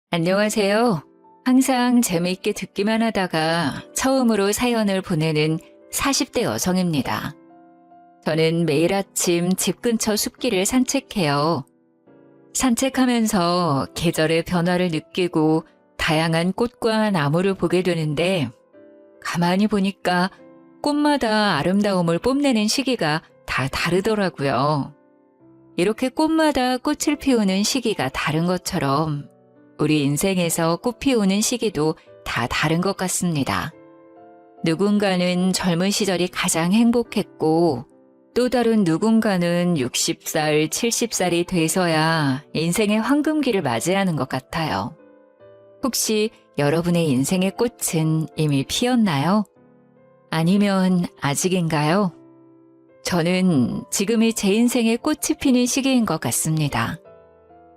안녕하세요. 항상 재미있게 듣기만 하다가 처음으로 사연을 보내는 40대 여성입니다. 저는 매일 아침 집 근처 숲길을 산책해요. 산책하면서 계절의 변화를 느끼고 다양한 꽃과 나무를 보게 되는데 가만히 보니까 꽃마다 아름다움을 뽐내는 시기가 다 다르더라고요. 이렇게 꽃마다 꽃을 피우는 시기가 다른 것처럼 우리 인생에서 꽃 피우는 시기도 다 다른 것 같습니다. 누군가는 젊은 시절이 가장 행복했고 또 다른 누군가는 60살, 70살이 돼서야 인생의 황금기를 맞이하는 것 같아요. 혹시 여러분의 인생의 꽃은 이미 피었나요? 아니면 아직인가요? 저는 지금이 제 인생의 꽃이 피는 시기인 것 같습니다.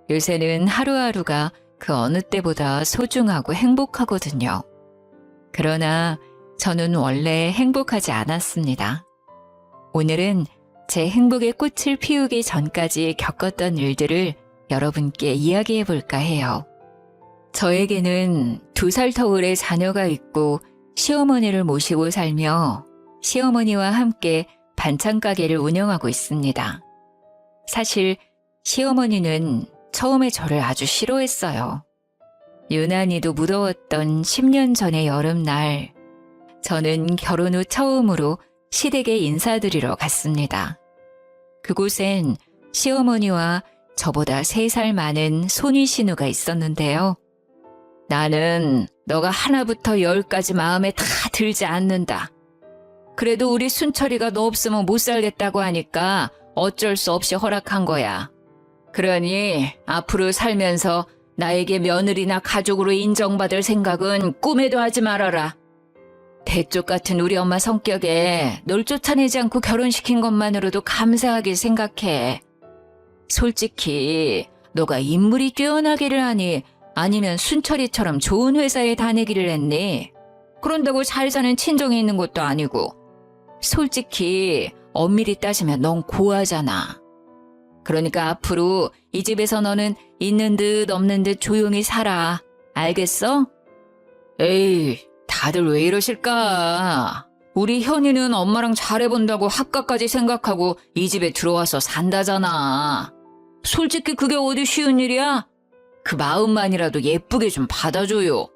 요새는 하루하루가 그 어느 때보다 소중하고 행복하거든요. 그러나 저는 원래 행복하지 않았습니다. 오늘은 제 행복의 꽃을 피우기 전까지 겪었던 일들을 여러분께 이야기해 볼까 해요. 저에게는 2살 터울의 자녀가 있고 시어머니를 모시고 살며 시어머니와 함께 반찬 가게를 운영하고 있습니다. 사실 시어머니는 처음에 저를 아주 싫어했어요. 유난히도 무더웠던 10년 전의 여름날, 저는 결혼 후 처음으로 시댁에 인사드리러 갔습니다. 그곳엔 시어머니와 저보다 3살 많은 손위 신우가 있었는데요. 나는 너가 하나부터 10까지 마음에 다 들지 않는다. 그래도 우리 순철이가 너 없으면 못 살겠다고 하니까 어쩔 수 없이 허락한 거야. 그러니 앞으로 살면서 나에게 며느리나 가족으로 인정받을 생각은 꿈에도 하지 말아라. 대쪽 같은 우리 엄마 성격에 널 쫓아내지 않고 결혼시킨 것만으로도 감사하게 생각해. 솔직히 너가 인물이 뛰어나기를 하니 아니면 순철이처럼 좋은 회사에 다니기를 했니? 그런다고 잘 사는 친정이 있는 것도 아니고. 솔직히 엄밀히 따지면 넌 고아잖아. 그러니까 앞으로 이 집에서 너는 있는 듯 없는 듯 조용히 살아. 알겠어? 에이, 다들 왜 이러실까? 우리 현이는 엄마랑 잘해본다고 학가까지 생각하고 이 집에 들어와서 산다잖아. 솔직히 그게 어디 쉬운 일이야? 그 마음만이라도 예쁘게 좀 받아줘요.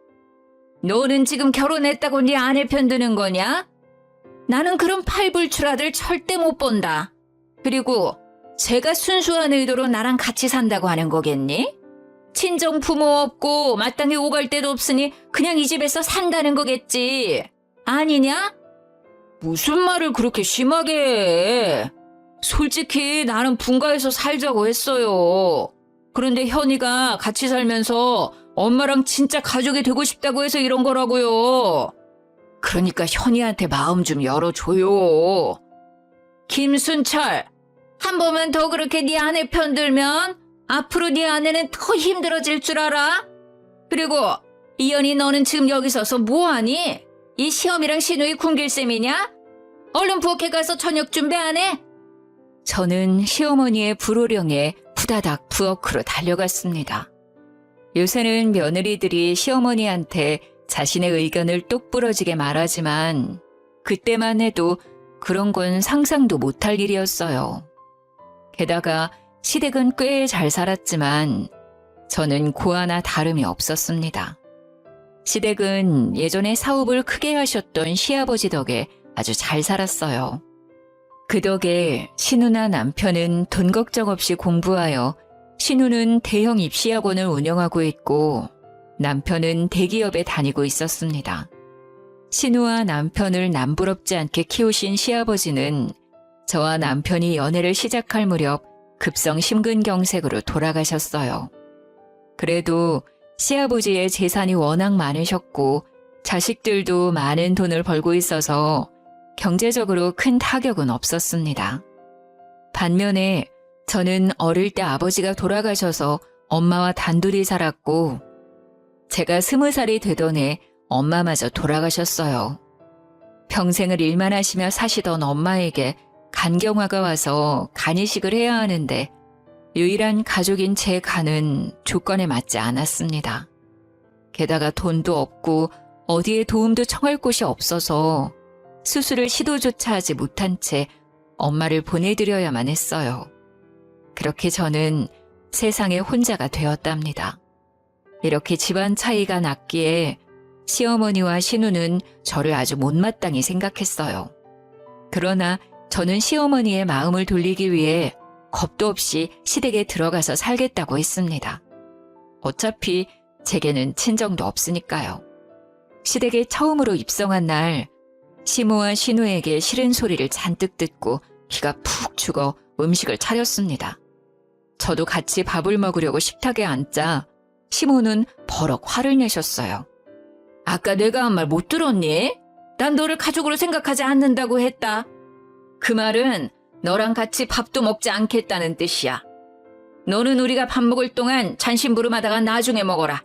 너는 지금 결혼했다고 네 아내 편드는 거냐? 나는 그런 팔불출 아들 절대 못 본다. 그리고 제가 순수한 의도로 나랑 같이 산다고 하는 거겠니? 친정 부모 없고 마땅히 오갈 데도 없으니 그냥 이 집에서 산다는 거겠지. 아니냐? 무슨 말을 그렇게 심하게 해. 솔직히 나는 분가해서 살자고 했어요. 그런데 현이가 같이 살면서 엄마랑 진짜 가족이 되고 싶다고 해서 이런 거라고요. 그러니까 현이한테 마음 좀 열어줘요. 김순철, 한 번만 더 그렇게 네 아내 편들면 앞으로 네 아내는 더 힘들어질 줄 알아? 그리고 이연이 너는 지금 여기 서서 뭐하니? 이 시험이랑 신우이 굶길 셈이냐? 얼른 부엌에 가서 저녁 준비 안 해? 저는 시어머니의 불호령에 후다닥 부엌으로 달려갔습니다. 요새는 며느리들이 시어머니한테 자신의 의견을 똑부러지게 말하지만 그때만 해도 그런 건 상상도 못할 일이었어요. 게다가 시댁은 꽤 잘 살았지만 저는 고아나 다름이 없었습니다. 시댁은 예전에 사업을 크게 하셨던 시아버지 덕에 아주 잘 살았어요. 그 덕에 신우나 남편은 돈 걱정 없이 공부하여 신우는 대형 입시학원을 운영하고 있고 남편은 대기업에 다니고 있었습니다. 신우와 남편을 남부럽지 않게 키우신 시아버지는 저와 남편이 연애를 시작할 무렵 급성 심근경색으로 돌아가셨어요. 그래도 시아버지의 재산이 워낙 많으셨고 자식들도 많은 돈을 벌고 있어서 경제적으로 큰 타격은 없었습니다. 반면에 저는 어릴 때 아버지가 돌아가셔서 엄마와 단둘이 살았고 제가 20살이 되던 해 엄마마저 돌아가셨어요. 평생을 일만 하시며 사시던 엄마에게 간경화가 와서 간이식을 해야 하는데 유일한 가족인 제 간은 조건에 맞지 않았습니다. 게다가 돈도 없고 어디에 도움도 청할 곳이 없어서 수술을 시도조차 하지 못한 채 엄마를 보내드려야만 했어요. 그렇게 저는 세상에 혼자가 되었답니다. 이렇게 집안 차이가 났기에 시어머니와 신우는 저를 아주 못마땅히 생각했어요. 그러나 저는 시어머니의 마음을 돌리기 위해 겁도 없이 시댁에 들어가서 살겠다고 했습니다. 어차피 제게는 친정도 없으니까요. 시댁에 처음으로 입성한 날 시모와 신우에게 싫은 소리를 잔뜩 듣고 기가 푹 죽어 음식을 차렸습니다. 저도 같이 밥을 먹으려고 식탁에 앉자 시모는 버럭 화를 내셨어요. 아까 내가 한 말 못 들었니? 난 너를 가족으로 생각하지 않는다고 했다. 그 말은 너랑 같이 밥도 먹지 않겠다는 뜻이야. 너는 우리가 밥 먹을 동안 잔심부름하다가 나중에 먹어라.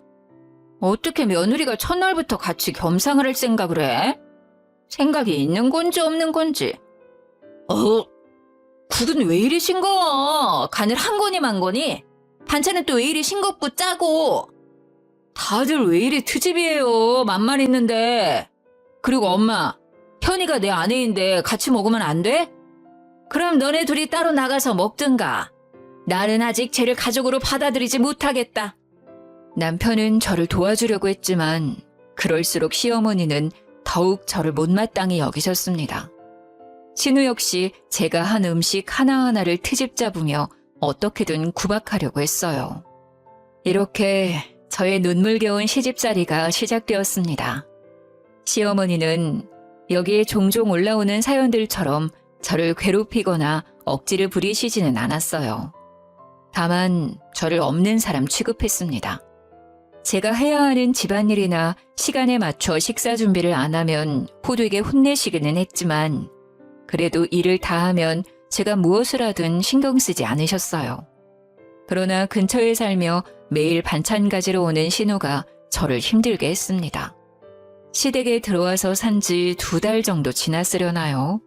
어떻게 며느리가 첫날부터 같이 겸상을 할 생각을 해? 생각이 있는 건지 없는 건지. 국은 왜 이리 싱거워? 간을 한 거니 만 거니? 반찬은 또 왜 이리 싱겁고 짜고? 다들 왜 이리 트집이에요? 맘만 있는데. 그리고 엄마, 현이가 내 아내인데 같이 먹으면 안 돼? 그럼 너네 둘이 따로 나가서 먹든가. 나는 아직 쟤를 가족으로 받아들이지 못하겠다. 남편은 저를 도와주려고 했지만 그럴수록 시어머니는 더욱 저를 못마땅히 여기셨습니다. 신우 역시 제가 한 음식 하나하나를 트집 잡으며 어떻게든 구박하려고 했어요. 이렇게 저의 눈물겨운 시집살이가 시작되었습니다. 시어머니는 여기에 종종 올라오는 사연들처럼 저를 괴롭히거나 억지를 부리시지는 않았어요. 다만 저를 없는 사람 취급했습니다. 제가 해야 하는 집안일이나 시간에 맞춰 식사 준비를 안 하면 호되게 혼내시기는 했지만 그래도 일을 다 하면 제가 무엇을 하든 신경 쓰지 않으셨어요. 그러나 근처에 살며 매일 반찬 가지러 오는 신우가 저를 힘들게 했습니다. 시댁에 들어와서 산 지 2달 정도 지났으려나요?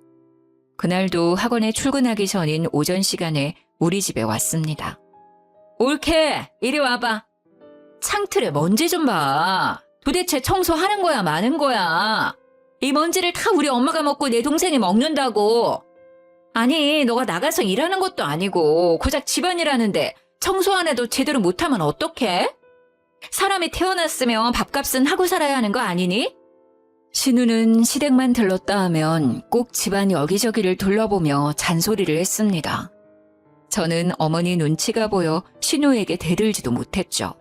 그날도 학원에 출근하기 전인 오전 시간에 우리 집에 왔습니다. 옳게 이리 와봐. 창틀에 먼지 좀 봐. 도대체 청소하는 거야 마는 거야. 이 먼지를 다 우리 엄마가 먹고 내 동생이 먹는다고. 아니 너가 나가서 일하는 것도 아니고 고작 집안일 하는데 청소 안 해도 제대로 못하면 어떡해? 사람이 태어났으면 밥값은 하고 살아야 하는 거 아니니? 신우는 시댁만 들렀다 하면 꼭 집안 여기저기를 둘러보며 잔소리를 했습니다. 저는 어머니 눈치가 보여 신우에게 대들지도 못했죠.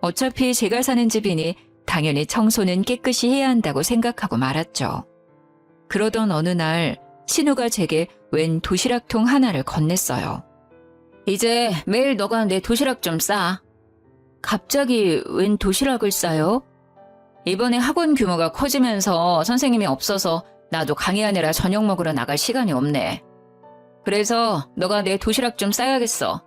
어차피 제가 사는 집이니 당연히 청소는 깨끗이 해야 한다고 생각하고 말았죠. 그러던 어느 날 신우가 제게 웬 도시락통 하나를 건넸어요. 이제 매일 너가 내 도시락 좀 싸. 갑자기 웬 도시락을 싸요? 이번에 학원 규모가 커지면서 선생님이 없어서 나도 강의하느라 저녁 먹으러 나갈 시간이 없네. 그래서 너가 내 도시락 좀 싸야겠어.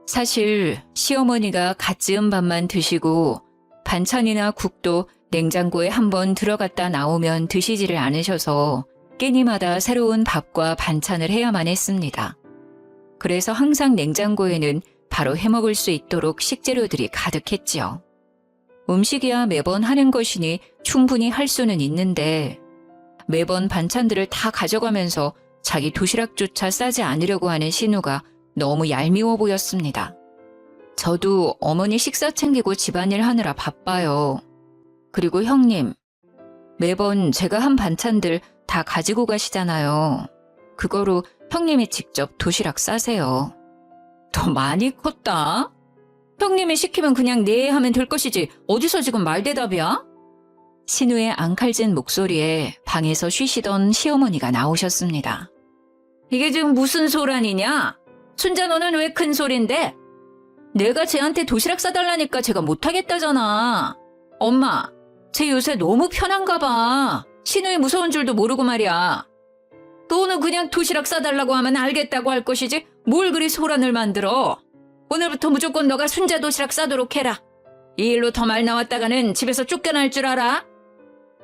사실 시어머니가 갓 지은 밥만 드시고 반찬이나 국도 냉장고에 한번 들어갔다 나오면 드시지를 않으셔서 끼니마다 새로운 밥과 반찬을 해야만 했습니다. 그래서 항상 냉장고에는 바로 해먹을 수 있도록 식재료들이 가득했지요. 음식이야 매번 하는 것이니 충분히 할 수는 있는데 매번 반찬들을 다 가져가면서 자기 도시락조차 싸지 않으려고 하는 신우가 너무 얄미워 보였습니다. 저도 어머니 식사 챙기고 집안일 하느라 바빠요. 그리고 형님, 매번 제가 한 반찬들 다 가지고 가시잖아요. 그거로 형님이 직접 도시락 싸세요. 더 많이 컸다? 형님이 시키면 그냥 네 하면 될 것이지 어디서 지금 말대답이야? 신우의 앙칼진 목소리에 방에서 쉬시던 시어머니가 나오셨습니다. 이게 지금 무슨 소란이냐? 순자 너는 왜 큰 소린데? 내가 쟤한테 도시락 싸달라니까 제가 못하겠다잖아. 엄마, 쟤 요새 너무 편한가 봐. 신우의 무서운 줄도 모르고 말이야. 너는 그냥 도시락 싸달라고 하면 알겠다고 할 것이지 뭘 그리 소란을 만들어. 오늘부터 무조건 너가 순자 도시락 싸도록 해라. 이 일로 더 말 나왔다가는 집에서 쫓겨날 줄 알아?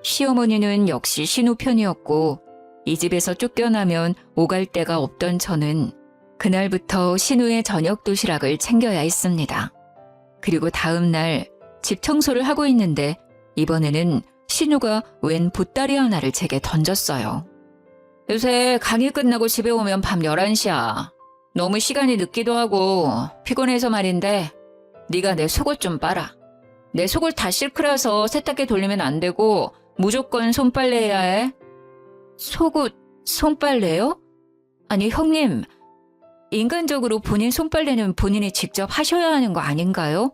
시어머니는 역시 신우 편이었고 이 집에서 쫓겨나면 오갈 데가 없던 저는 그날부터 신우의 저녁 도시락을 챙겨야 했습니다. 그리고 다음 날 집 청소를 하고 있는데 이번에는 신우가 웬 보따리 하나를 제게 던졌어요. 요새 강의 끝나고 집에 오면 밤 11시야. 너무 시간이 늦기도 하고 피곤해서 말인데 네가 내 속옷 좀 빨아. 내 속옷 다 실크라서 세탁기 돌리면 안 되고 무조건 손빨래해야 해. 속옷, 손빨래요? 아니 형님, 인간적으로 본인 손빨래는 본인이 직접 하셔야 하는 거 아닌가요?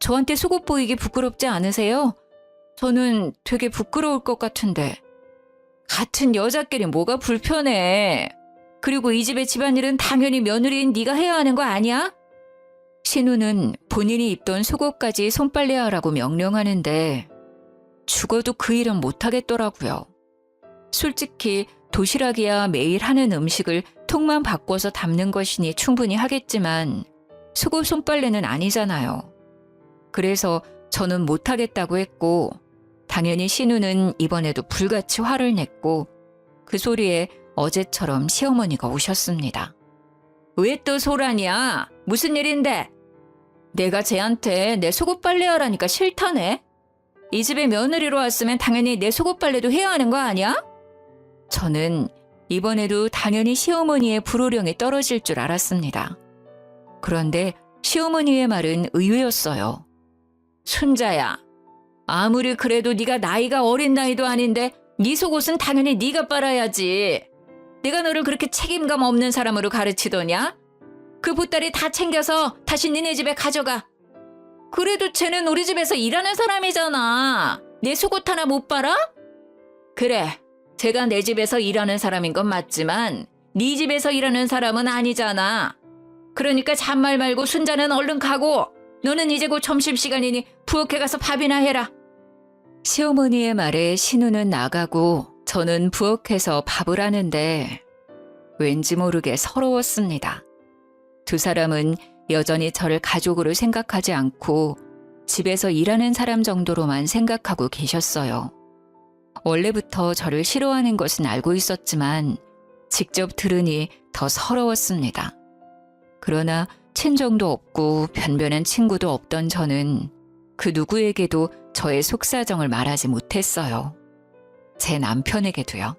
저한테 속옷 보이기 부끄럽지 않으세요? 저는 되게 부끄러울 것 같은데. 같은 여자끼리 뭐가 불편해. 그리고 이 집의 집안일은 당연히 며느리인 네가 해야 하는 거 아니야? 신우는 본인이 입던 속옷까지 손빨래하라고 명령하는데 죽어도 그 일은 못하겠더라고요. 솔직히 도시락이야 매일 하는 음식을 통만 바꿔서 담는 것이니 충분히 하겠지만 속옷 손빨래는 아니잖아요. 그래서 저는 못하겠다고 했고 당연히 신우는 이번에도 불같이 화를 냈고 그 소리에 어제처럼 시어머니가 오셨습니다. 왜 또 소란이야? 무슨 일인데? 내가 쟤한테 내 속옷 빨래하라니까 싫다네? 이 집에 며느리로 왔으면 당연히 내 속옷 빨래도 해야 하는 거 아니야? 저는 이번에도 당연히 시어머니의 불호령에 떨어질 줄 알았습니다. 그런데 시어머니의 말은 의외였어요. 순자야, 아무리 그래도 네가 나이가 어린 나이도 아닌데 네 속옷은 당연히 네가 빨아야지. 내가 너를 그렇게 책임감 없는 사람으로 가르치더냐? 그 보따리 다 챙겨서 다시 니네 집에 가져가. 그래도 쟤는 우리 집에서 일하는 사람이잖아. 내 속옷 하나 못 빨아? 그래, 제가 내 집에서 일하는 사람인 건 맞지만 네 집에서 일하는 사람은 아니잖아. 그러니까 잔말 말고 순자는 얼른 가고 너는 이제 곧 점심시간이니 부엌에 가서 밥이나 해라. 시어머니의 말에 신우는 나가고 저는 부엌에서 밥을 하는데 왠지 모르게 서러웠습니다. 두 사람은 여전히 저를 가족으로 생각하지 않고 집에서 일하는 사람 정도로만 생각하고 계셨어요. 원래부터 저를 싫어하는 것은 알고 있었지만 직접 들으니 더 서러웠습니다. 그러나 친정도 없고 변변한 친구도 없던 저는 그 누구에게도 저의 속사정을 말하지 못했어요. 제 남편에게도요.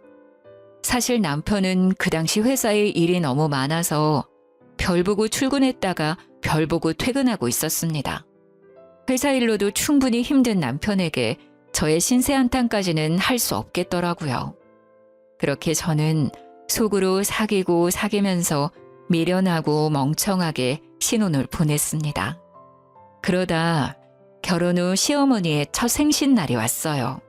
사실 남편은 그 당시 회사에 일이 너무 많아서 별 보고 출근했다가 별 보고 퇴근하고 있었습니다. 회사 일로도 충분히 힘든 남편에게 저의 신세 한탄까지는 할 수 없겠더라고요. 그렇게 저는 속으로 사귀고 사귀면서 미련하고 멍청하게 신혼을 보냈습니다. 그러다 결혼 후 시어머니의 첫 생신날이 왔어요.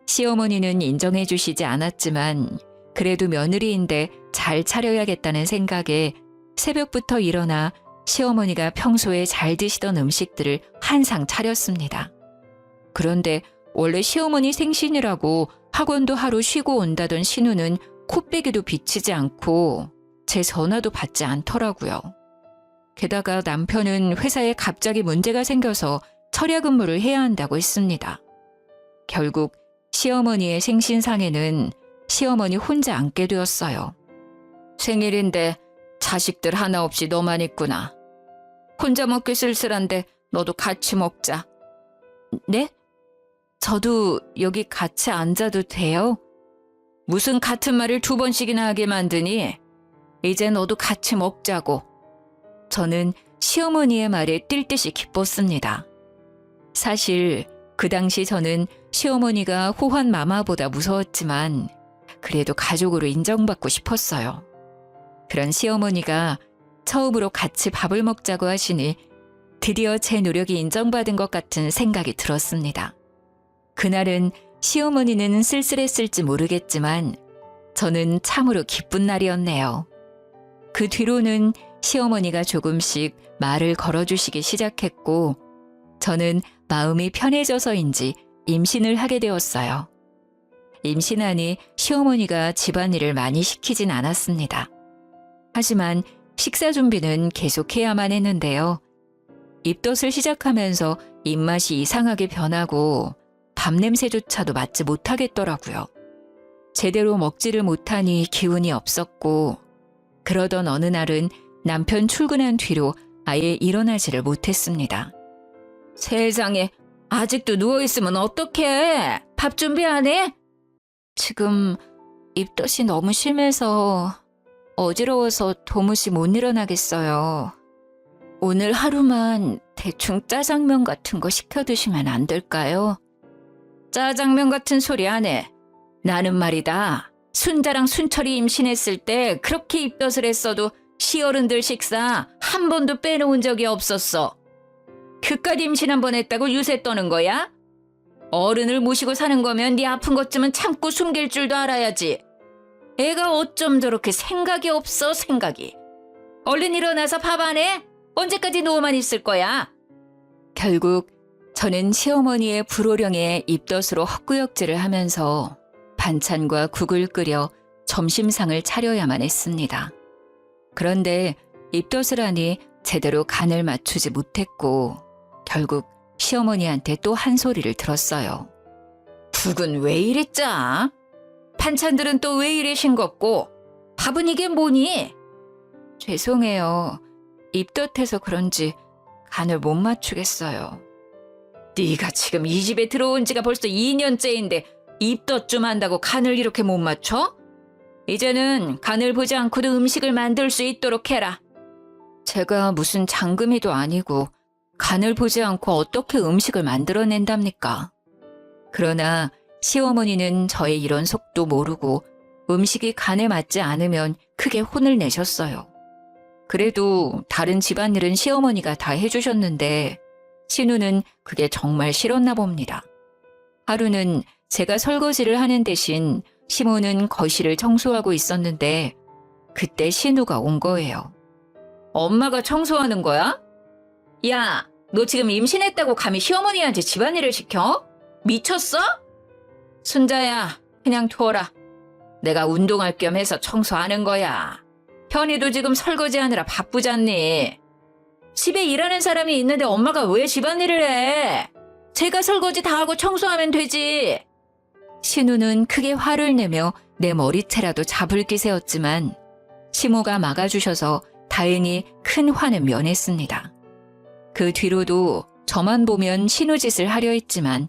시어머니는 인정해 주시지 않았지만 그래도 며느리인데 잘 차려야겠다는 생각에 새벽부터 일어나 시어머니가 평소에 잘 드시던 음식들을 한 상 차렸습니다. 그런데 원래 시어머니 생신이라고 학원도 하루 쉬고 온다던 신우는 코빼기도 비치지 않고 제 전화도 받지 않더라고요. 게다가 남편은 회사에 갑자기 문제가 생겨서 철야 근무를 해야 한다고 했습니다. 결국 시어머니의 생신상에는 시어머니 혼자 앉게 되었어요. 생일인데 자식들 하나 없이 너만 있구나. 혼자 먹기 쓸쓸한데 너도 같이 먹자. 네? 저도 여기 같이 앉아도 돼요? 무슨 같은 말을 두 번씩이나 하게 만드니? 이제 너도 같이 먹자고. 저는 시어머니의 말에 뛸 듯이 기뻤습니다. 사실 그 당시 저는 시어머니가 호환 마마보다 무서웠지만 그래도 가족으로 인정받고 싶었어요. 그런 시어머니가 처음으로 같이 밥을 먹자고 하시니 드디어 제 노력이 인정받은 것 같은 생각이 들었습니다. 그날은 시어머니는 쓸쓸했을지 모르겠지만 저는 참으로 기쁜 날이었네요. 그 뒤로는 시어머니가 조금씩 말을 걸어주시기 시작했고 저는 마음이 편해져서인지 임신을 하게 되었어요. 임신하니 시어머니가 집안일을 많이 시키진 않았습니다. 하지만 식사 준비는 계속해야만 했는데요. 입덧을 시작하면서 입맛이 이상하게 변하고 밥 냄새조차도 맡지 못하겠더라고요. 제대로 먹지를 못하니 기운이 없었고 그러던 어느 날은 남편 출근한 뒤로 아예 일어나지를 못했습니다. 세상에, 아직도 누워있으면 어떡해? 밥 준비 안 해? 지금 입덧이 너무 심해서 어지러워서 도무지 못 일어나겠어요. 오늘 하루만 대충 짜장면 같은 거 시켜 드시면 안 될까요? 짜장면 같은 소리 안 해. 나는 말이다. 순자랑 순철이 임신했을 때 그렇게 입덧을 했어도 시어른들 식사 한 번도 빼놓은 적이 없었어. 그깟 임신 한 번 했다고 유세 떠는 거야? 어른을 모시고 사는 거면 네 아픈 것쯤은 참고 숨길 줄도 알아야지. 애가 어쩜 저렇게 생각이 없어, 생각이. 얼른 일어나서 밥 안 해? 언제까지 누워만 있을 거야? 결국 저는 시어머니의 불호령에 입덧으로 헛구역질을 하면서 반찬과 국을 끓여 점심상을 차려야만 했습니다. 그런데 입덧을 하니 제대로 간을 맞추지 못했고 결국 시어머니한테 또 한 소리를 들었어요. 국은 왜 이리 짜? 반찬들은 또 왜 이리 싱겁고 밥은 이게 뭐니? 죄송해요. 입덧해서 그런지 간을 못 맞추겠어요. 네가 지금 이 집에 들어온 지가 벌써 2년째인데 입덧 좀 한다고 간을 이렇게 못 맞춰? 이제는 간을 보지 않고도 음식을 만들 수 있도록 해라. 제가 무슨 장금이도 아니고 간을 보지 않고 어떻게 음식을 만들어낸답니까? 그러나 시어머니는 저의 이런 속도 모르고 음식이 간에 맞지 않으면 크게 혼을 내셨어요. 그래도 다른 집안일은 시어머니가 다 해주셨는데 신우는 그게 정말 싫었나 봅니다. 하루는 제가 설거지를 하는 대신 시모는 거실을 청소하고 있었는데 그때 신우가 온 거예요. 엄마가 청소하는 거야? 야, 너 지금 임신했다고 감히 시어머니한테 집안일을 시켜? 미쳤어? 순자야, 그냥 둬라. 내가 운동할 겸 해서 청소하는 거야. 현이도 지금 설거지하느라 바쁘잖니. 집에 일하는 사람이 있는데 엄마가 왜 집안일을 해? 제가 설거지 다 하고 청소하면 되지. 신우는 크게 화를 내며 내 머리채라도 잡을 기세였지만 시모가 막아주셔서 다행히 큰 화는 면했습니다. 그 뒤로도 저만 보면 신우 짓을 하려 했지만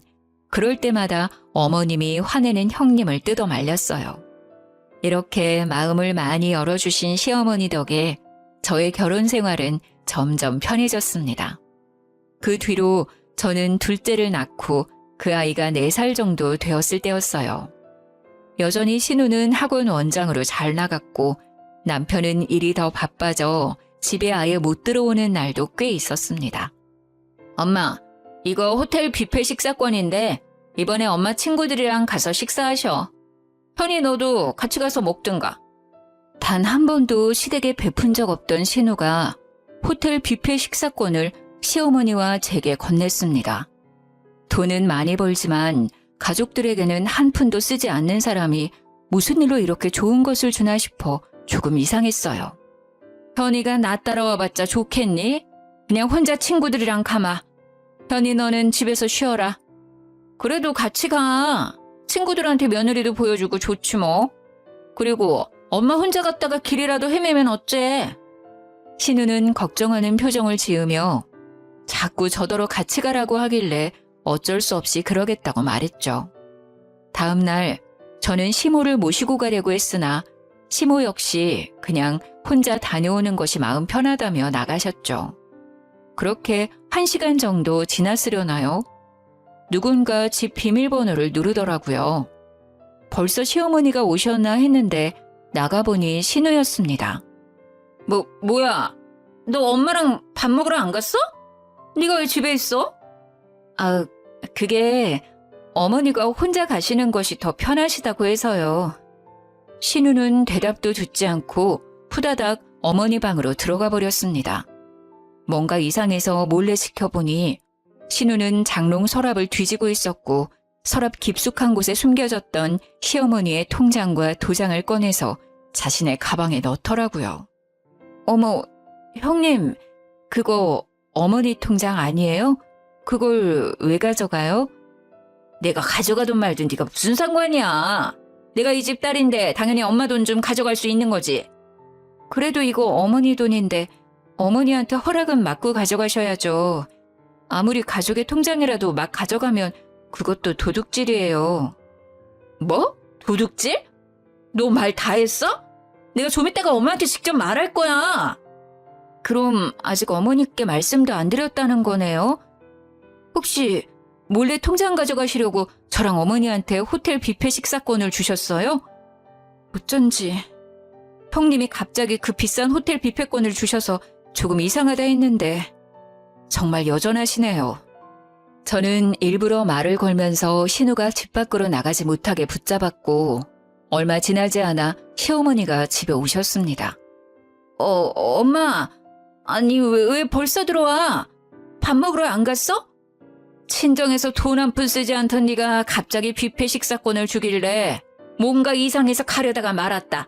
그럴 때마다 어머님이 화내는 형님을 뜯어 말렸어요. 이렇게 마음을 많이 열어주신 시어머니 덕에 저의 결혼 생활은 점점 편해졌습니다. 그 뒤로 저는 둘째를 낳고 그 아이가 4살 정도 되었을 때였어요. 여전히 신우는 학원 원장으로 잘 나갔고 남편은 일이 더 바빠져 집에 아예 못 들어오는 날도 꽤 있었습니다. 엄마, 이거 호텔 뷔페 식사권인데 이번에 엄마 친구들이랑 가서 식사하셔. 현이 너도 같이 가서 먹든가. 단 한 번도 시댁에 베푼 적 없던 신우가 호텔 뷔페 식사권을 시어머니와 제게 건넸습니다. 돈은 많이 벌지만 가족들에게는 한 푼도 쓰지 않는 사람이 무슨 일로 이렇게 좋은 것을 주나 싶어 조금 이상했어요. 현이가 나 따라와봤자 좋겠니? 그냥 혼자 친구들이랑 가마. 현이 너는 집에서 쉬어라. 그래도 같이 가. 친구들한테 며느리도 보여주고 좋지 뭐. 그리고 엄마 혼자 갔다가 길이라도 헤매면 어째? 신우는 걱정하는 표정을 지으며 자꾸 저더러 같이 가라고 하길래 어쩔 수 없이 그러겠다고 말했죠. 다음 날 저는 시모를 모시고 가려고 했으나 시모 역시 그냥 혼자 다녀오는 것이 마음 편하다며 나가셨죠. 그렇게 1시간 정도 지났으려나요? 누군가 집 비밀번호를 누르더라고요. 벌써 시어머니가 오셨나 했는데 나가보니 신우였습니다. 뭐야? 너 엄마랑 밥 먹으러 안 갔어? 네가 왜 집에 있어? 그게 어머니가 혼자 가시는 것이 더 편하시다고 해서요. 신우는 대답도 듣지 않고 후다닥 어머니 방으로 들어가 버렸습니다. 뭔가 이상해서 몰래 지켜보니 신우는 장롱 서랍을 뒤지고 있었고 서랍 깊숙한 곳에 숨겨졌던 시어머니의 통장과 도장을 꺼내서 자신의 가방에 넣더라고요. 어머, 형님, 그거 어머니 통장 아니에요? 그걸 왜 가져가요? 내가 가져가든 말든 네가 무슨 상관이야. 내가 이 집 딸인데 당연히 엄마 돈 좀 가져갈 수 있는 거지. 그래도 이거 어머니 돈인데 어머니한테 허락은 받고 가져가셔야죠. 아무리 가족의 통장이라도 막 가져가면 그것도 도둑질이에요. 뭐? 도둑질? 너 말 다 했어? 내가 좀 이따가 엄마한테 직접 말할 거야. 그럼 아직 어머니께 말씀도 안 드렸다는 거네요? 혹시 몰래 통장 가져가시려고 저랑 어머니한테 호텔 뷔페 식사권을 주셨어요? 어쩐지 형님이 갑자기 그 비싼 호텔 뷔페권을 주셔서 조금 이상하다 했는데 정말 여전하시네요. 저는 일부러 말을 걸면서 신우가 집 밖으로 나가지 못하게 붙잡았고 얼마 지나지 않아 시어머니가 집에 오셨습니다. 엄마, 아니 왜 벌써 들어와? 밥 먹으러 안 갔어? 친정에서 돈 한 푼 쓰지 않던 네가 갑자기 뷔페 식사권을 주길래 뭔가 이상해서 가려다가 말았다.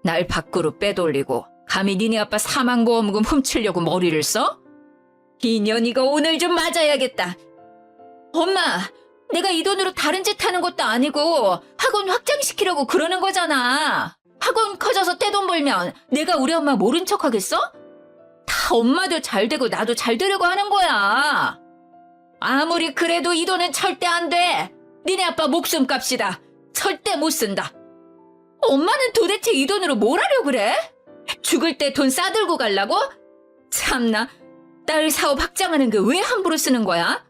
날 밖으로 빼돌리고 감히 니네 아빠 사망보험금 훔치려고 머리를 써? 이년 이거 오늘 좀 맞아야겠다. 엄마, 내가 이 돈으로 다른 짓 하는 것도 아니고 학원 확장시키려고 그러는 거잖아. 학원 커져서 떼돈 벌면 내가 우리 엄마 모른 척 하겠어? 다 엄마도 잘 되고 나도 잘 되려고 하는 거야. 아무리 그래도 이 돈은 절대 안 돼. 니네 아빠 목숨값이다. 절대 못 쓴다. 엄마는 도대체 이 돈으로 뭘 하려고 그래? 죽을 때 돈 싸들고 가려고? 참나, 딸 사업 확장하는 게 왜 함부로 쓰는 거야?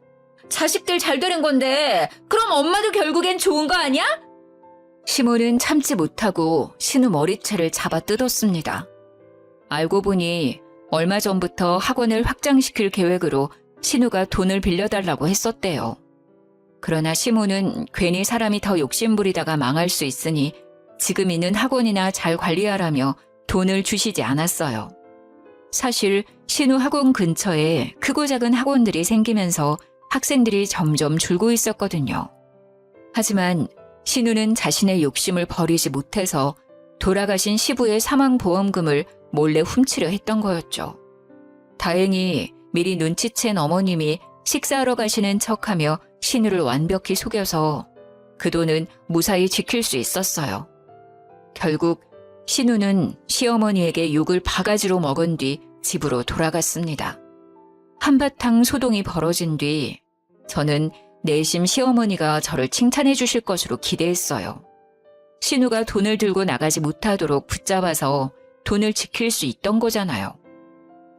자식들 잘 되는 건데 그럼 엄마도 결국엔 좋은 거 아니야? 시모는 참지 못하고 신우 머리채를 잡아 뜯었습니다. 알고 보니 얼마 전부터 학원을 확장시킬 계획으로 신우가 돈을 빌려달라고 했었대요. 그러나 시모는 괜히 사람이 더 욕심부리다가 망할 수 있으니 지금 있는 학원이나 잘 관리하라며 돈을 주시지 않았어요. 사실 신우 학원 근처에 크고 작은 학원들이 생기면서 학생들이 점점 줄고 있었거든요. 하지만 신우는 자신의 욕심을 버리지 못해서 돌아가신 시부의 사망보험금을 몰래 훔치려 했던 거였죠. 다행히 미리 눈치챈 어머님이 식사하러 가시는 척하며 신우를 완벽히 속여서 그 돈은 무사히 지킬 수 있었어요. 결국 신우는 시어머니에게 욕을 바가지로 먹은 뒤 집으로 돌아갔습니다. 한바탕 소동이 벌어진 뒤 저는 내심 시어머니가 저를 칭찬해 주실 것으로 기대했어요. 신우가 돈을 들고 나가지 못하도록 붙잡아서 돈을 지킬 수 있던 거잖아요.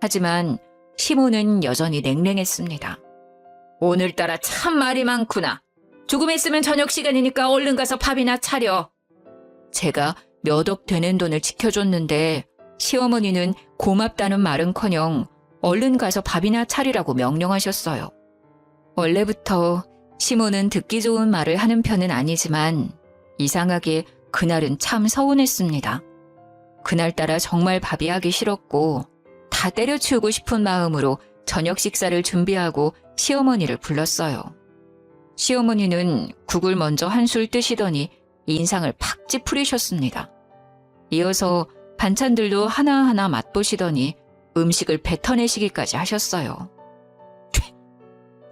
하지만 시모는 여전히 냉랭했습니다. 오늘따라 참 말이 많구나. 조금 있으면 저녁 시간이니까 얼른 가서 밥이나 차려. 제가 몇 억 되는 돈을 지켜줬는데 시어머니는 고맙다는 말은커녕 얼른 가서 밥이나 차리라고 명령하셨어요. 원래부터 시모는 듣기 좋은 말을 하는 편은 아니지만 이상하게 그날은 참 서운했습니다. 그날따라 정말 밥이 하기 싫었고 다 때려치우고 싶은 마음으로 저녁 식사를 준비하고 시어머니를 불렀어요. 시어머니는 국을 먼저 한술 뜨시더니 인상을 팍 찌푸리셨습니다. 이어서 반찬들도 하나하나 맛보시더니 음식을 뱉어내시기까지 하셨어요.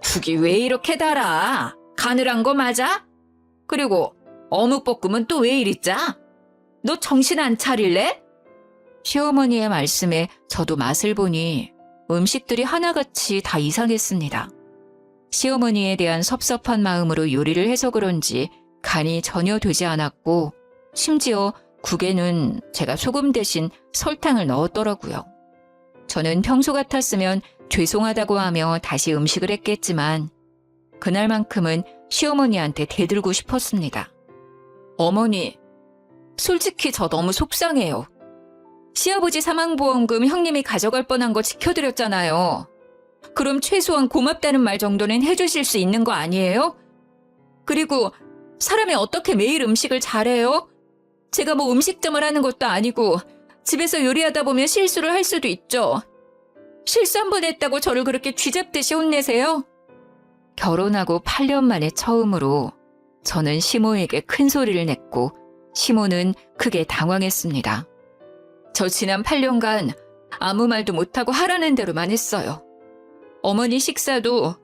국이 왜 이렇게 달아? 가늘한 거 맞아? 그리고 어묵볶음은 또 왜 이리 짜? 너 정신 안 차릴래? 시어머니의 말씀에 저도 맛을 보니 음식들이 하나같이 다 이상했습니다. 시어머니에 대한 섭섭한 마음으로 요리를 해서 그런지 간이 전혀 되지 않았고 심지어 국에는 제가 소금 대신 설탕을 넣었더라고요. 저는 평소 같았으면 죄송하다고 하며 다시 음식을 했겠지만 그날만큼은 시어머니한테 대들고 싶었습니다. 어머니, 솔직히 저 너무 속상해요. 시아버지 사망보험금 형님이 가져갈 뻔한 거 지켜드렸잖아요. 그럼 최소한 고맙다는 말 정도는 해주실 수 있는 거 아니에요? 그리고 사람이 어떻게 매일 음식을 잘해요? 제가 뭐 음식점을 하는 것도 아니고 집에서 요리하다 보면 실수를 할 수도 있죠. 실수 한 번 했다고 저를 그렇게 쥐잡듯이 혼내세요? 결혼하고 8년 만에 처음으로 저는 시모에게 큰 소리를 냈고 시모는 크게 당황했습니다. 저 지난 8년간 아무 말도 못하고 하라는 대로만 했어요. 어머니 식사도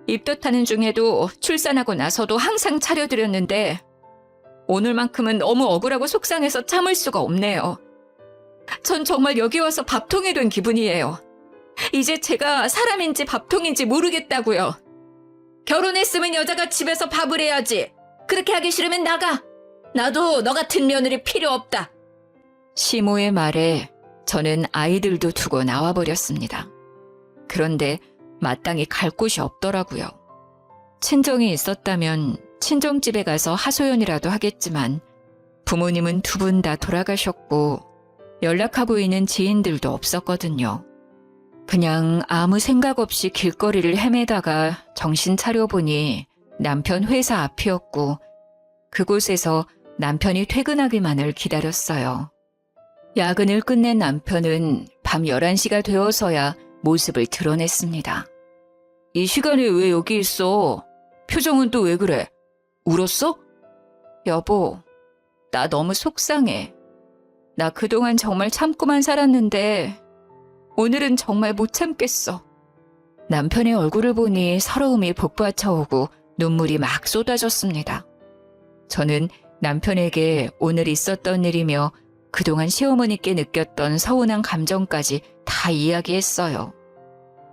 입덧하는 중에도 출산하고 나서도 항상 차려드렸는데 오늘만큼은 너무 억울하고 속상해서 참을 수가 없네요. 전 정말 여기 와서 밥통이 된 기분이에요. 이제 제가 사람인지 밥통인지 모르겠다고요. 결혼했으면 여자가 집에서 밥을 해야지. 그렇게 하기 싫으면 나가. 나도 너 같은 며느리 필요 없다. 시모의 말에 저는 아이들도 두고 나와버렸습니다. 그런데 마땅히 갈 곳이 없더라고요. 친정이 있었다면 친정집에 가서 하소연이라도 하겠지만 부모님은 두 분 다 돌아가셨고 연락하고 있는 지인들도 없었거든요. 그냥 아무 생각 없이 길거리를 헤매다가 정신 차려보니 남편 회사 앞이었고 그곳에서 남편이 퇴근하기만을 기다렸어요. 야근을 끝낸 남편은 밤 11시가 되어서야 모습을 드러냈습니다. 이 시간에 왜 여기 있어? 표정은 또 왜 그래? 울었어? 여보, 나 너무 속상해. 나 그동안 정말 참고만 살았는데 오늘은 정말 못 참겠어. 남편의 얼굴을 보니 서러움이 복받쳐오고 눈물이 막 쏟아졌습니다. 저는 남편에게 오늘 있었던 일이며 그동안 시어머니께 느꼈던 서운한 감정까지 다 이야기했어요.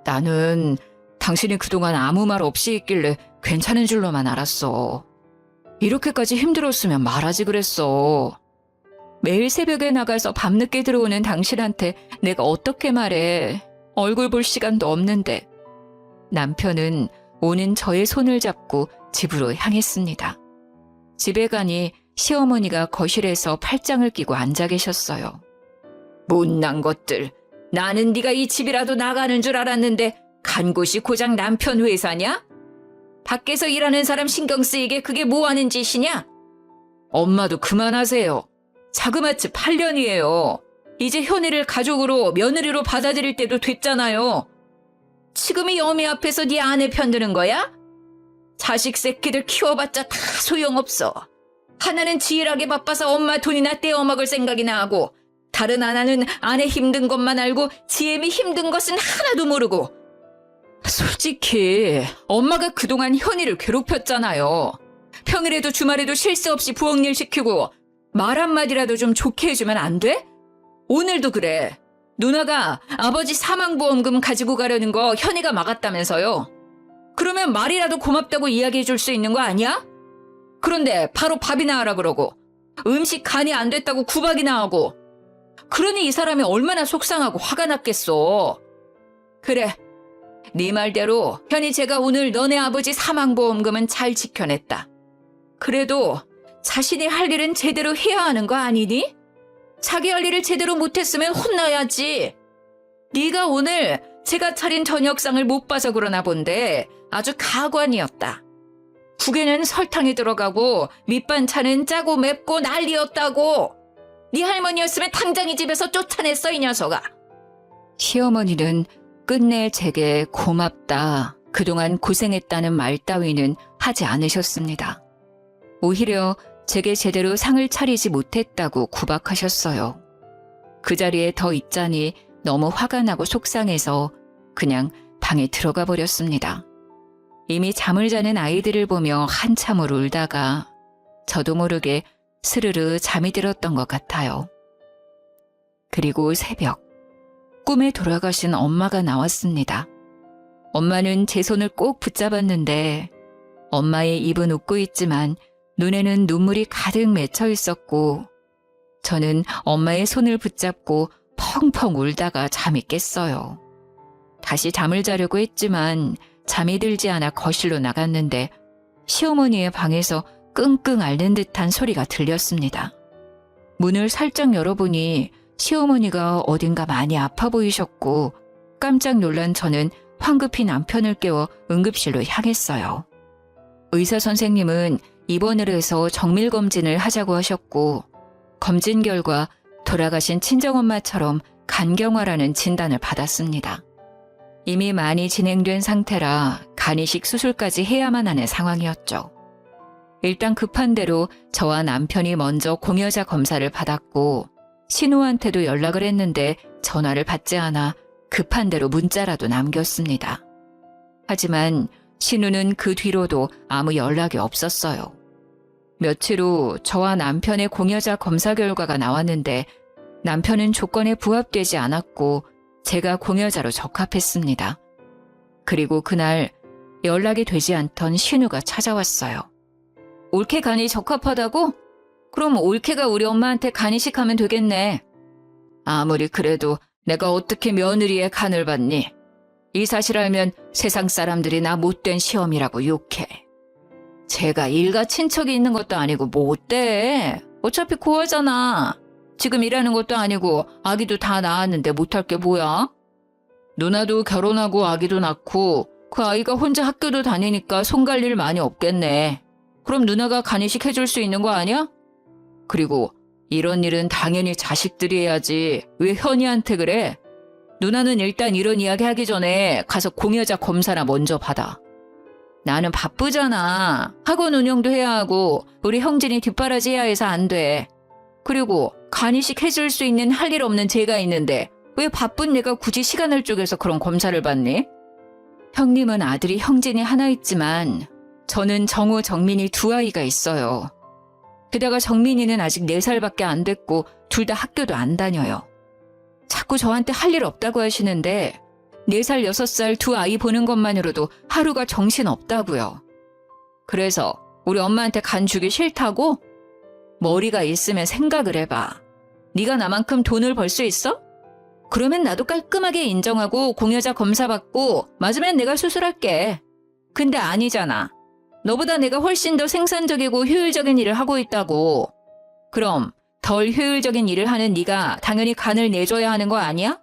나는 당신이 그동안 아무 말 없이 있길래 괜찮은 줄로만 알았어. 이렇게까지 힘들었으면 말하지 그랬어. 매일 새벽에 나가서 밤늦게 들어오는 당신한테 내가 어떻게 말해. 얼굴 볼 시간도 없는데. 남편은 오는 저의 손을 잡고 집으로 향했습니다. 집에 가니 시어머니가 거실에서 팔짱을 끼고 앉아 계셨어요. 못난 것들. 나는 네가 이 집이라도 나가는 줄 알았는데 간 곳이 고작 남편 회사냐? 밖에서 일하는 사람 신경 쓰이게 그게 뭐 하는 짓이냐? 엄마도 그만하세요. 자그마치 8년이에요. 이제 현이를 가족으로 며느리로 받아들일 때도 됐잖아요. 지금이 여미 앞에서 네 아내 편드는 거야? 자식 새끼들 키워봤자 다 소용없어. 하나는 지일하게 바빠서 엄마 돈이나 떼어먹을 생각이나 하고 다른 하나는 아내 힘든 것만 알고 지엠이 힘든 것은 하나도 모르고. 솔직히 엄마가 그동안 현이를 괴롭혔잖아요. 평일에도 주말에도 실수 없이 부엌일 시키고 말 한마디라도 좀 좋게 해주면 안 돼? 오늘도 그래. 누나가 아버지 사망보험금 가지고 가려는 거 현이가 막았다면서요. 그러면 말이라도 고맙다고 이야기해 줄 수 있는 거 아니야? 그런데 바로 밥이나 하라 그러고 음식 간이 안 됐다고 구박이나 하고. 그러니 이 사람이 얼마나 속상하고 화가 났겠어. 그래. 네 말대로 현이 제가 오늘 너네 아버지 사망보험금은 잘 지켜냈다. 그래도 자신이 할 일은 제대로 해야 하는 거 아니니? 자기 할 일을 제대로 못했으면 혼나야지. 네가 오늘 제가 차린 저녁상을 못 봐서 그러나 본데 아주 가관이었다. 국에는 설탕이 들어가고 밑반찬은 짜고 맵고 난리였다고. 네 할머니였으면 당장 이 집에서 쫓아냈어, 이 녀석아. 시어머니는 끝내 제게 고맙다, 그동안 고생했다는 말 따위는 하지 않으셨습니다. 오히려 제게 제대로 상을 차리지 못했다고 구박하셨어요. 그 자리에 더 있자니 너무 화가 나고 속상해서 그냥 방에 들어가 버렸습니다. 이미 잠을 자는 아이들을 보며 한참을 울다가 저도 모르게 스르르 잠이 들었던 것 같아요. 그리고 새벽, 꿈에 돌아가신 엄마가 나왔습니다. 엄마는 제 손을 꼭 붙잡았는데 엄마의 입은 웃고 있지만 눈에는 눈물이 가득 맺혀 있었고 저는 엄마의 손을 붙잡고 펑펑 울다가 잠이 깼어요. 다시 잠을 자려고 했지만 잠이 들지 않아 거실로 나갔는데 시어머니의 방에서 끙끙 앓는 듯한 소리가 들렸습니다. 문을 살짝 열어보니 시어머니가 어딘가 많이 아파 보이셨고 깜짝 놀란 저는 황급히 남편을 깨워 응급실로 향했어요. 의사 선생님은 입원을 해서 정밀검진을 하자고 하셨고 검진 결과 돌아가신 친정엄마처럼 간경화라는 진단을 받았습니다. 이미 많이 진행된 상태라 간이식 수술까지 해야만 하는 상황이었죠. 일단 급한 대로 저와 남편이 먼저 공여자 검사를 받았고 신우한테도 연락을 했는데 전화를 받지 않아 급한 대로 문자라도 남겼습니다. 하지만 신우는 그 뒤로도 아무 연락이 없었어요. 며칠 후 저와 남편의 공여자 검사 결과가 나왔는데 남편은 조건에 부합되지 않았고 제가 공여자로 적합했습니다. 그리고 그날 연락이 되지 않던 신우가 찾아왔어요. 올케 간이 적합하다고? 그럼 올케가 우리 엄마한테 간이식하면 되겠네. 아무리 그래도 내가 어떻게 며느리의 간을 받니? 이 사실 알면 세상 사람들이 나 못된 시험이라고 욕해. 제가 일가 친척이 있는 것도 아니고 뭐 어때? 어차피 고아잖아. 지금 일하는 것도 아니고 아기도 다 낳았는데 못할 게 뭐야? 누나도 결혼하고 아기도 낳고 그 아이가 혼자 학교도 다니니까 손 갈 일 많이 없겠네. 그럼 누나가 간이식 해줄 수 있는 거 아니야? 그리고 이런 일은 당연히 자식들이 해야지. 왜 현이한테 그래? 누나는 일단 이런 이야기 하기 전에 가서 공여자 검사나 먼저 받아. 나는 바쁘잖아. 학원 운영도 해야 하고 우리 형진이 뒷바라지 해야 해서 안 돼. 그리고 간이식 해줄 수 있는 할 일 없는 제가 있는데 왜 바쁜 내가 굳이 시간을 쪼개서 그런 검사를 받니? 형님은 아들이 형진이 하나 있지만 저는 정우, 정민이 두 아이가 있어요. 게다가 정민이는 아직 4살밖에 안 됐고 둘 다 학교도 안 다녀요. 자꾸 저한테 할 일 없다고 하시는데 4살, 6살 두 아이 보는 것만으로도 하루가 정신없다고요. 그래서 우리 엄마한테 간 주기 싫다고? 머리가 있으면 생각을 해봐. 네가 나만큼 돈을 벌 수 있어? 그러면 나도 깔끔하게 인정하고 공여자 검사 받고 맞으면 내가 수술할게. 근데 아니잖아. 너보다 내가 훨씬 더 생산적이고 효율적인 일을 하고 있다고. 그럼 덜 효율적인 일을 하는 네가 당연히 간을 내줘야 하는 거 아니야?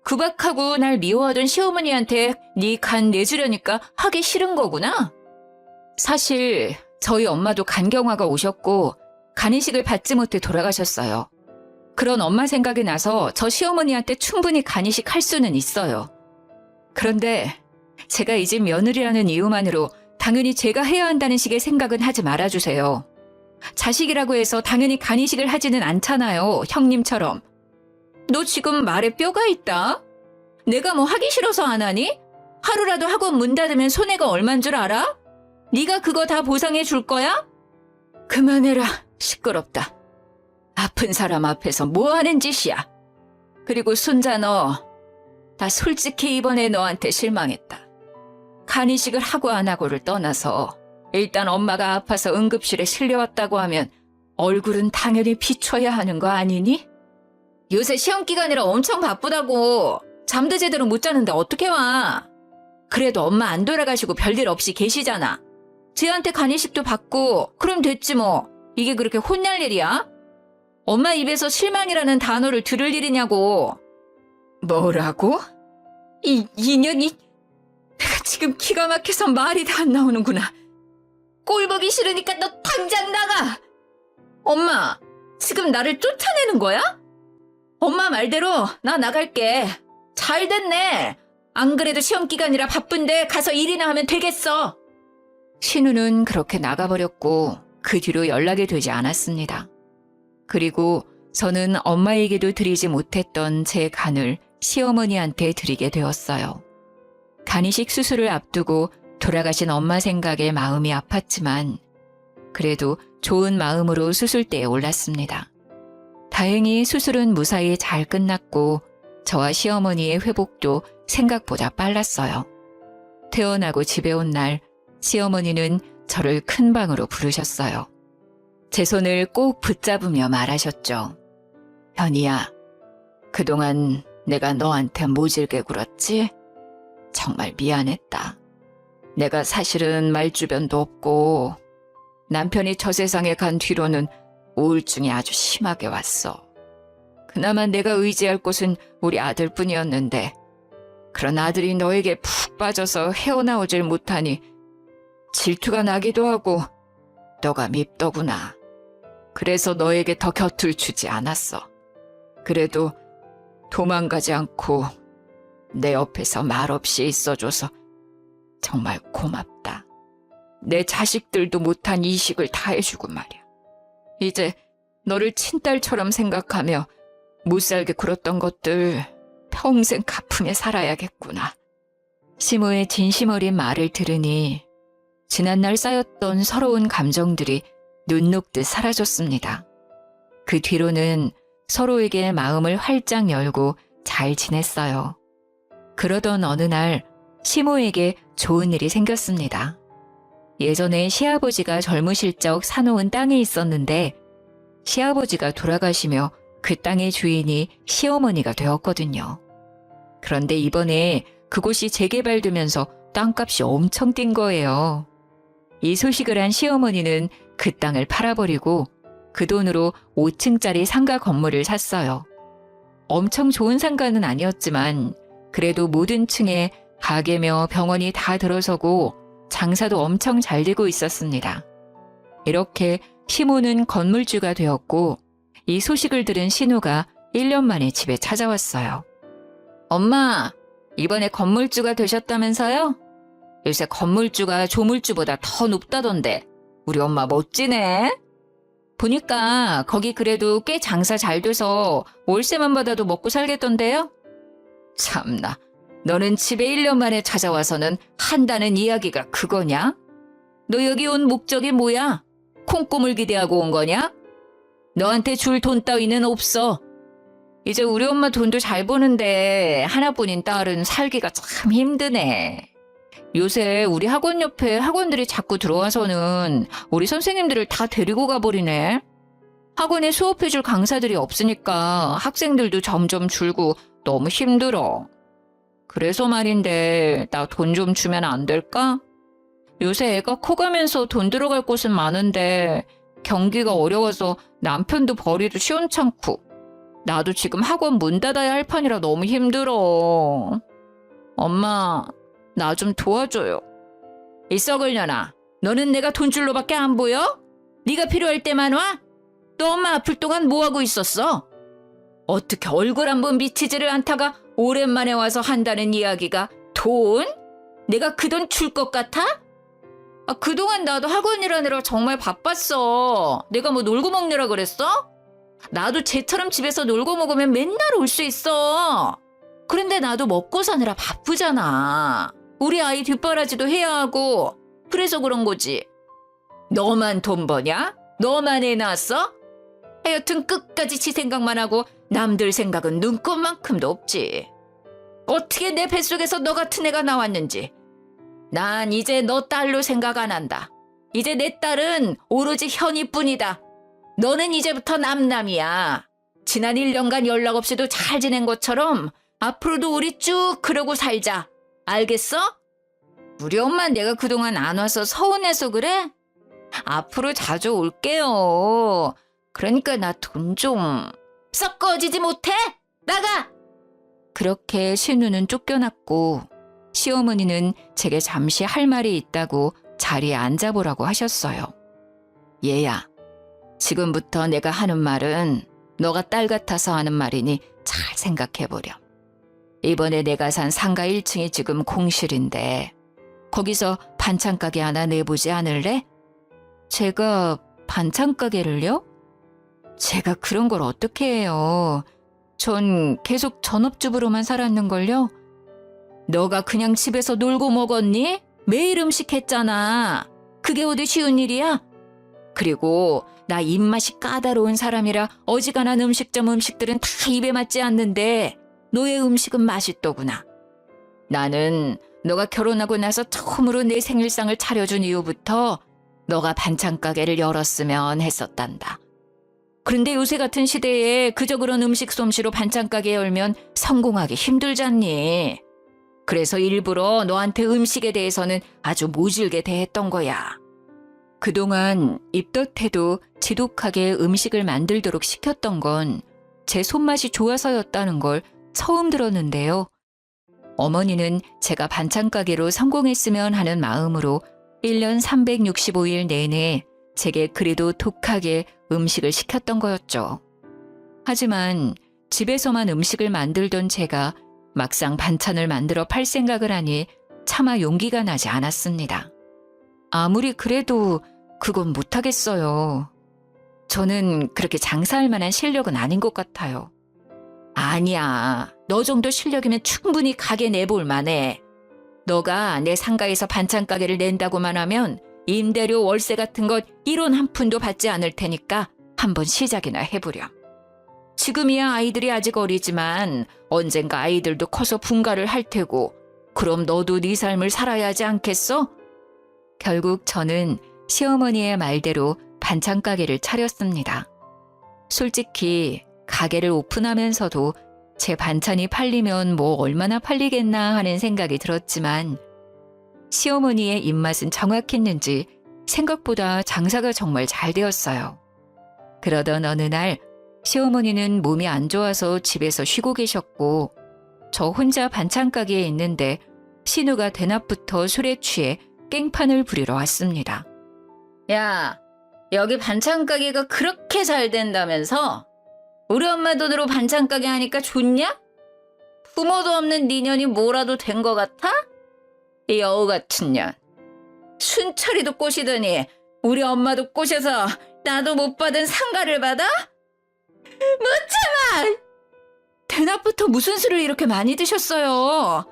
구박하고 날 미워하던 시어머니한테 네 간 내주려니까 하기 싫은 거구나. 사실 저희 엄마도 간경화가 오셨고 간이식을 받지 못해 돌아가셨어요. 그런 엄마 생각이 나서 저 시어머니한테 충분히 간이식 할 수는 있어요. 그런데 제가 이 집 며느리라는 이유만으로 당연히 제가 해야 한다는 식의 생각은 하지 말아주세요. 자식이라고 해서 당연히 간이식을 하지는 않잖아요, 형님처럼. 너 지금 말에 뼈가 있다? 내가 뭐 하기 싫어서 안 하니? 하루라도 학원 문 닫으면 손해가 얼만 줄 알아? 네가 그거 다 보상해 줄 거야? 그만해라, 시끄럽다. 아픈 사람 앞에서 뭐 하는 짓이야? 그리고 순자 너, 나 솔직히 이번에 너한테 실망했다. 간이식을 하고 안 하고를 떠나서 일단 엄마가 아파서 응급실에 실려왔다고 하면 얼굴은 당연히 비춰야 하는 거 아니니? 요새 시험 기간이라 엄청 바쁘다고. 잠도 제대로 못 자는데 어떻게 와? 그래도 엄마 안 돌아가시고 별일 없이 계시잖아. 쟤한테 간이식도 받고 그럼 됐지 뭐. 이게 그렇게 혼날 일이야? 엄마 입에서 실망이라는 단어를 들을 일이냐고. 뭐라고? 이 인연이... 내가 지금 기가 막혀서 말이 다 안 나오는구나. 꼴 보기 싫으니까 너 당장 나가! 엄마, 지금 나를 쫓아내는 거야? 엄마 말대로 나 나갈게. 잘 됐네. 안 그래도 시험 기간이라 바쁜데 가서 일이나 하면 되겠어. 신우는 그렇게 나가버렸고 그 뒤로 연락이 되지 않았습니다. 그리고 저는 엄마에게도 드리지 못했던 제 간을 시어머니한테 드리게 되었어요. 간이식 수술을 앞두고 돌아가신 엄마 생각에 마음이 아팠지만 그래도 좋은 마음으로 수술대에 올랐습니다. 다행히 수술은 무사히 잘 끝났고 저와 시어머니의 회복도 생각보다 빨랐어요. 퇴원하고 집에 온 날 시어머니는 저를 큰 방으로 부르셨어요. 제 손을 꼭 붙잡으며 말하셨죠. 현이야, 그동안 내가 너한테 모질게 굴었지? 정말 미안했다. 내가 사실은 말주변도 없고 남편이 저 세상에 간 뒤로는 우울증이 아주 심하게 왔어. 그나마 내가 의지할 곳은 우리 아들뿐이었는데 그런 아들이 너에게 푹 빠져서 헤어나오질 못하니 질투가 나기도 하고 너가 밉더구나. 그래서 너에게 더 곁을 주지 않았어. 그래도 도망가지 않고 내 옆에서 말없이 있어줘서 정말 고맙다. 내 자식들도 못한 이식을 다 해주고 말이야. 이제 너를 친딸처럼 생각하며 못살게 굴었던 것들 평생 갚으며 살아야겠구나. 시모의 진심 어린 말을 들으니 지난날 쌓였던 서러운 감정들이 눈 녹듯 사라졌습니다. 그 뒤로는 서로에게 마음을 활짝 열고 잘 지냈어요. 그러던 어느 날 시모에게 좋은 일이 생겼습니다. 예전에 시아버지가 젊으실 적 사놓은 땅이 있었는데 시아버지가 돌아가시며 그 땅의 주인이 시어머니가 되었거든요. 그런데 이번에 그곳이 재개발되면서 땅값이 엄청 뛴 거예요. 이 소식을 한 시어머니는 그 땅을 팔아버리고 그 돈으로 5층짜리 상가 건물을 샀어요. 엄청 좋은 상가는 아니었지만 그래도 모든 층에 가게며 병원이 다 들어서고 장사도 엄청 잘 되고 있었습니다. 이렇게 시모는 건물주가 되었고 이 소식을 들은 신우가 1년 만에 집에 찾아왔어요. 엄마, 이번에 건물주가 되셨다면서요? 요새 건물주가 조물주보다 더 높다던데 우리 엄마 멋지네. 보니까 거기 그래도 꽤 장사 잘 돼서 월세만 받아도 먹고 살겠던데요? 참나, 너는 집에 1년 만에 찾아와서는 한다는 이야기가 그거냐? 너 여기 온 목적이 뭐야? 콩고물 기대하고 온 거냐? 너한테 줄 돈 따위는 없어. 이제 우리 엄마 돈도 잘 버는데 하나뿐인 딸은 살기가 참 힘드네. 요새 우리 학원 옆에 학원들이 자꾸 들어와서는 우리 선생님들을 다 데리고 가버리네. 학원에 수업해줄 강사들이 없으니까 학생들도 점점 줄고 너무 힘들어. 그래서 말인데 나 돈 좀 주면 안 될까? 요새 애가 커가면서 돈 들어갈 곳은 많은데 경기가 어려워서 남편도 벌이도 시원찮고 나도 지금 학원 문 닫아야 할 판이라 너무 힘들어. 엄마, 나 좀 도와줘요. 이 썩을년아, 너는 내가 돈줄로밖에 안 보여? 네가 필요할 때만 와? 너 엄마 아플 동안 뭐하고 있었어? 어떻게 얼굴 한번 비치지를 않다가 오랜만에 와서 한다는 이야기가 돈? 내가 그 돈 줄 것 같아? 그동안 나도 학원 일하느라 정말 바빴어. 내가 뭐 놀고 먹느라 그랬어? 나도 쟤처럼 집에서 놀고 먹으면 맨날 올 수 있어. 그런데 나도 먹고 사느라 바쁘잖아. 우리 아이 뒷바라지도 해야 하고 그래서 그런 거지. 너만 돈 버냐? 너만 애 낳았어? 하여튼 끝까지 지 생각만 하고 남들 생각은 눈꼽만큼도 없지. 어떻게 내 뱃속에서 너 같은 애가 나왔는지. 난 이제 너 딸로 생각 안 한다. 이제 내 딸은 오로지 현이뿐이다. 너는 이제부터 남남이야. 지난 1년간 연락 없이도 잘 지낸 것처럼 앞으로도 우리 쭉 그러고 살자. 알겠어? 우리 엄마 내가 그동안 안 와서 서운해서 그래? 앞으로 자주 올게요. 그러니까 나 돈 좀. 썩 꺼지지 못해? 나가! 그렇게 신우는 쫓겨났고 시어머니는 제게 잠시 할 말이 있다고 자리에 앉아보라고 하셨어요. 얘야, 지금부터 내가 하는 말은 너가 딸 같아서 하는 말이니 잘 생각해보렴. 이번에 내가 산 상가 1층이 지금 공실인데 거기서 반찬 가게 하나 내보지 않을래? 제가 반찬 가게를요? 제가 그런 걸 어떻게 해요? 전 계속 전업주부로만 살았는걸요? 너가 그냥 집에서 놀고 먹었니? 매일 음식 했잖아. 그게 어디 쉬운 일이야? 그리고 나 입맛이 까다로운 사람이라 어지간한 음식점 음식들은 다 입에 맞지 않는데 너의 음식은 맛있더구나. 나는 너가 결혼하고 나서 처음으로 내 생일상을 차려준 이후부터 너가 반찬 가게를 열었으면 했었단다. 그런데 요새 같은 시대에 그저 그런 음식 솜씨로 반찬 가게 열면 성공하기 힘들잖니. 그래서 일부러 너한테 음식에 대해서는 아주 모질게 대했던 거야. 그동안 입덧해도 지독하게 음식을 만들도록 시켰던 건 제 손맛이 좋아서였다는 걸 처음 들었는데요. 어머니는 제가 반찬 가게로 성공했으면 하는 마음으로 1년 365일 내내 제게 그래도 독하게 음식을 시켰던 거였죠. 하지만 집에서만 음식을 만들던 제가 막상 반찬을 만들어 팔 생각을 하니 차마 용기가 나지 않았습니다. 아무리 그래도 그건 못하겠어요. 저는 그렇게 장사할 만한 실력은 아닌 것 같아요. 아니야. 너 정도 실력이면 충분히 가게 내볼 만해. 너가 내 상가에서 반찬 가게를 낸다고만 하면 임대료 월세 같은 것 1원 한 푼도 받지 않을 테니까 한번 시작이나 해보렴. 지금이야 아이들이 아직 어리지만 언젠가 아이들도 커서 분가를 할 테고 그럼 너도 네 삶을 살아야 하지 않겠어? 결국 저는 시어머니의 말대로 반찬 가게를 차렸습니다. 솔직히 가게를 오픈하면서도 제 반찬이 팔리면 뭐 얼마나 팔리겠나 하는 생각이 들었지만 시어머니의 입맛은 정확했는지 생각보다 장사가 정말 잘 되었어요. 그러던 어느 날 시어머니는 몸이 안 좋아서 집에서 쉬고 계셨고 저 혼자 반찬 가게에 있는데 신우가 대낮부터 술에 취해 깽판을 부리러 왔습니다. 야, 여기 반찬 가게가 그렇게 잘 된다면서? 우리 엄마 돈으로 반찬 가게 하니까 좋냐? 부모도 없는 네 년이 뭐라도 된 것 같아? 이 여우 같은 년. 순철이도 꼬시더니 우리 엄마도 꼬셔서 나도 못 받은 상가를 받아? 못 참아! 대낮부터 무슨 술을 이렇게 많이 드셨어요?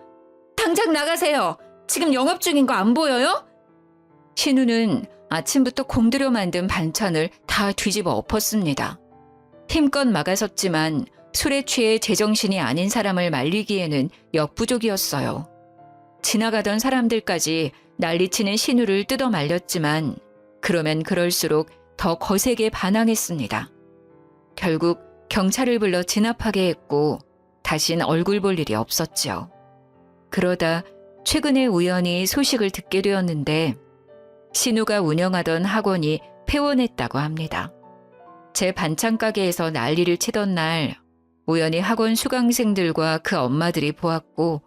당장 나가세요. 지금 영업 중인 거 안 보여요? 신우는 아침부터 공들여 만든 반찬을 다 뒤집어 엎었습니다. 힘껏 막아섰지만 술에 취해 제정신이 아닌 사람을 말리기에는 역부족이었어요. 지나가던 사람들까지 난리치는 신우를 뜯어 말렸지만 그러면 그럴수록 더 거세게 반항했습니다. 결국 경찰을 불러 진압하게 했고 다신 얼굴 볼 일이 없었죠. 그러다 최근에 우연히 소식을 듣게 되었는데 신우가 운영하던 학원이 폐원했다고 합니다. 제 반찬 가게에서 난리를 치던 날 우연히 학원 수강생들과 그 엄마들이 보았고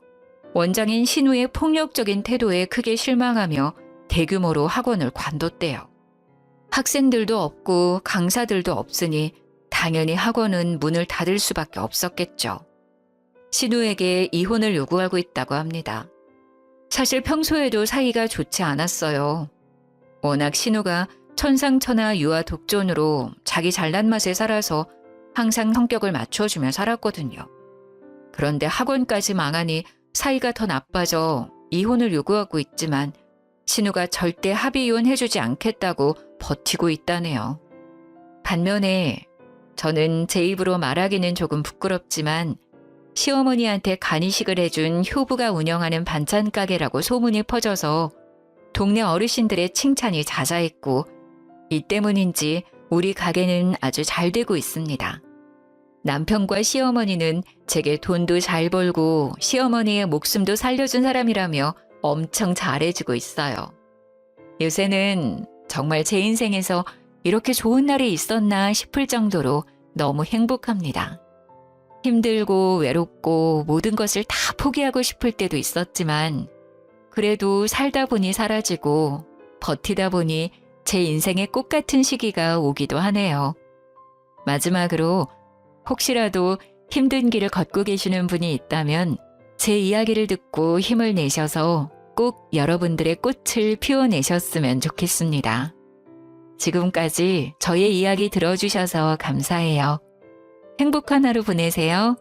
원장인 신우의 폭력적인 태도에 크게 실망하며 대규모로 학원을 관뒀대요. 학생들도 없고 강사들도 없으니 당연히 학원은 문을 닫을 수밖에 없었겠죠. 신우에게 이혼을 요구하고 있다고 합니다. 사실 평소에도 사이가 좋지 않았어요. 워낙 신우가 천상천하 유아 독존으로 자기 잘난 맛에 살아서 항상 성격을 맞춰주며 살았거든요. 그런데 학원까지 망하니 사이가 더 나빠져 이혼을 요구하고 있지만 신우가 절대 합의 이혼해주지 않겠다고 버티고 있다네요. 반면에 저는 제 입으로 말하기는 조금 부끄럽지만 시어머니한테 간이식을 해준 효부가 운영하는 반찬 가게라고 소문이 퍼져서 동네 어르신들의 칭찬이 자자했고 이 때문인지 우리 가게는 아주 잘 되고 있습니다. 남편과 시어머니는 제게 돈도 잘 벌고 시어머니의 목숨도 살려준 사람이라며 엄청 잘해주고 있어요. 요새는 정말 제 인생에서 이렇게 좋은 날이 있었나 싶을 정도로 너무 행복합니다. 힘들고 외롭고 모든 것을 다 포기하고 싶을 때도 있었지만 그래도 살다 보니 사라지고 버티다 보니 제 인생의 꽃 같은 시기가 오기도 하네요. 마지막으로 혹시라도 힘든 길을 걷고 계시는 분이 있다면 제 이야기를 듣고 힘을 내셔서 꼭 여러분들의 꽃을 피워내셨으면 좋겠습니다. 지금까지 저의 이야기 들어주셔서 감사해요. 행복한 하루 보내세요.